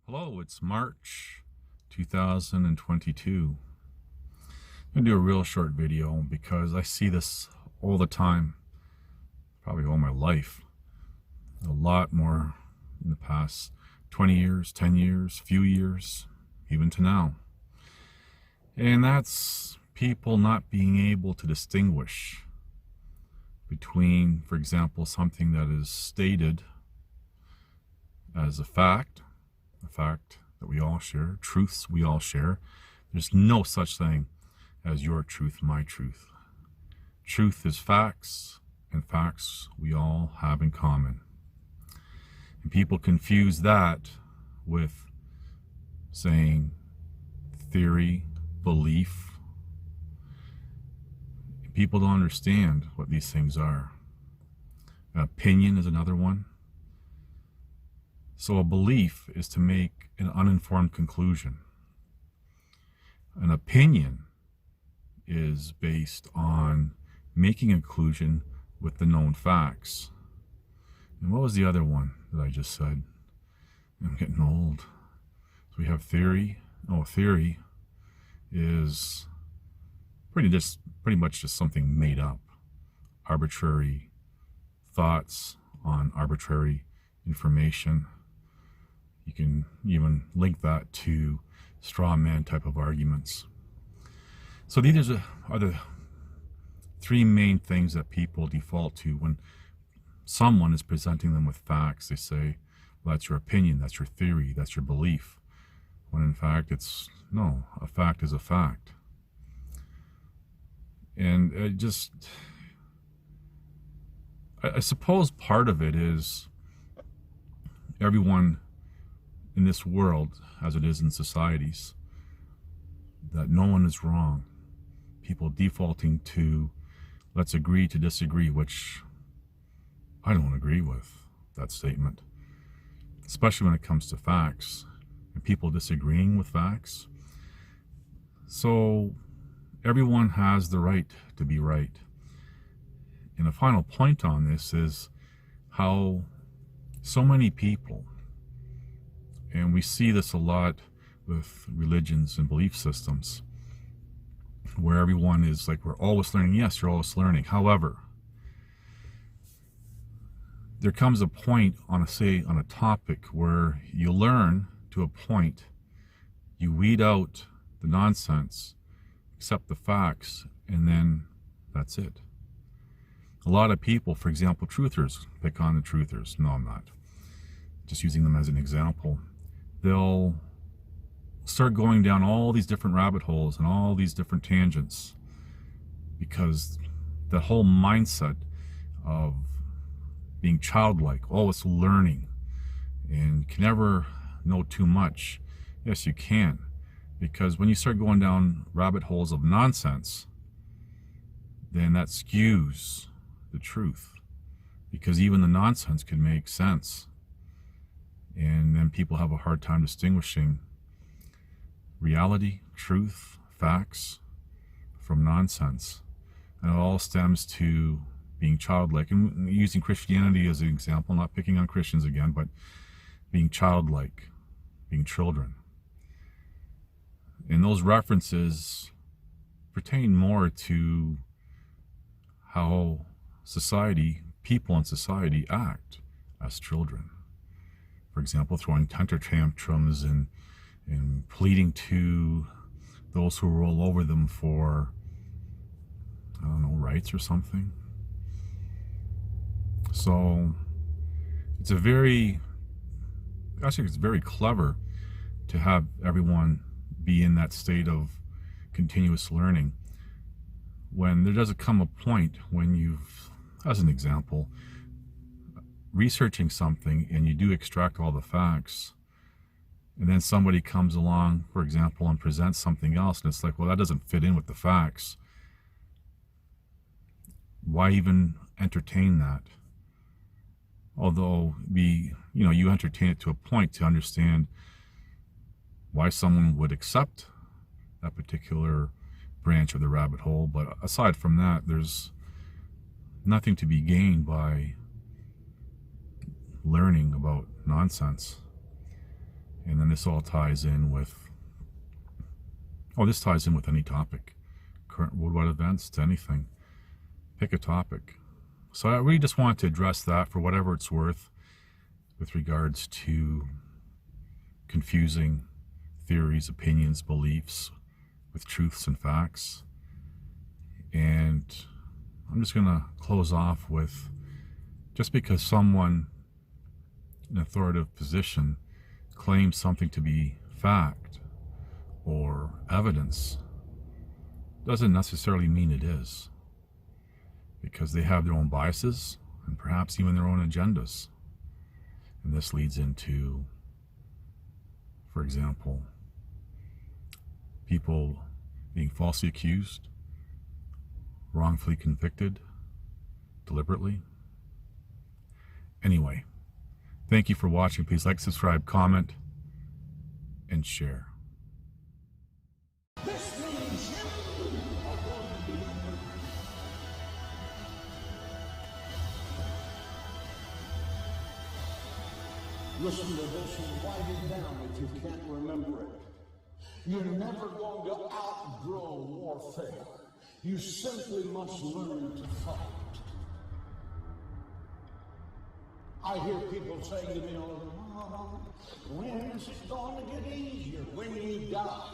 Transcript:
Hello, it's March 2022. I'm going to do a real short video because I see this all the time, probably all my life. A lot more in the past 20 years, 10 years, few years, even to now. And that's people not being able to distinguish between, for example, something that is stated as a fact that we all share, truths we all share. There's no such thing as your truth, my truth. Truth is facts, and facts we all have in common. And people confuse that with saying theory, belief. People don't understand what these things are. An opinion is another one. So a belief is to make an uninformed conclusion. An opinion is based on making a conclusion with the known facts. And what was the other one that I just said? I'm getting old. So we have theory. Oh, theory is pretty much just something made up. Arbitrary thoughts on arbitrary information. You can even link that to straw man type of arguments. So these are the three main things that people default to when someone is presenting them with facts. They say, well, that's your opinion, that's your theory, that's your belief. When in fact it's, no, a fact is a fact. And I suppose part of it is everyone in this world, as it is in societies, that no one is wrong. People defaulting to, let's agree to disagree, which I don't agree with that statement, especially when it comes to facts and people disagreeing with facts. So everyone has the right to be right. And the final point on this is how so many people, and we see this a lot with religions and belief systems, where everyone is like, we're always learning. Yes, you're always learning. However, there comes a point on a topic where you learn to a point, you weed out the nonsense, accept the facts, and then that's it. A lot of people, for example, truthers, pick on the truthers. No, I'm not. Just using them as an example. They'll start going down all these different rabbit holes and all these different tangents because the whole mindset of being childlike, always learning, and can never know too much. Yes, you can, because when you start going down rabbit holes of nonsense, then that skews the truth, because even the nonsense can make sense. And then people have a hard time distinguishing reality, truth, facts from nonsense. And it all stems to being childlike. And using Christianity as an example, not picking on Christians again, but being childlike, being children. And those references pertain more to how society, people in society act as children. For example, throwing temper tantrums and pleading to those who roll over them for, I don't know, rights or something. So it's very clever to have everyone be in that state of continuous learning. When there doesn't come a point when you've, as an example, researching something and you do extract all the facts, and then somebody comes along, for example, and presents something else, and it's like, well, that doesn't fit in with the facts. Why even entertain that? Although you entertain it to a point to understand why someone would accept that particular branch of the rabbit hole. But aside from that, there's nothing to be gained by learning about nonsense. And then this all ties in with, this ties in with any topic. Current worldwide events to anything. Pick a topic. So I really just want to address that for whatever it's worth with regards to confusing theories, opinions, beliefs with truths and facts. And I'm just going to close off with, just because someone in an authoritative position claims something to be fact or evidence doesn't necessarily mean it is, because they have their own biases and perhaps even their own agendas. And this leads into, for example, people being falsely accused, wrongfully convicted, deliberately. Anyway, thank you for watching. Please like, subscribe, comment, and share. Listen to this and write it down if you can't remember it. You're never going to outgrow warfare. You simply must learn to fight. I hear people saying to me all the time, when is it going to get easier? When you die.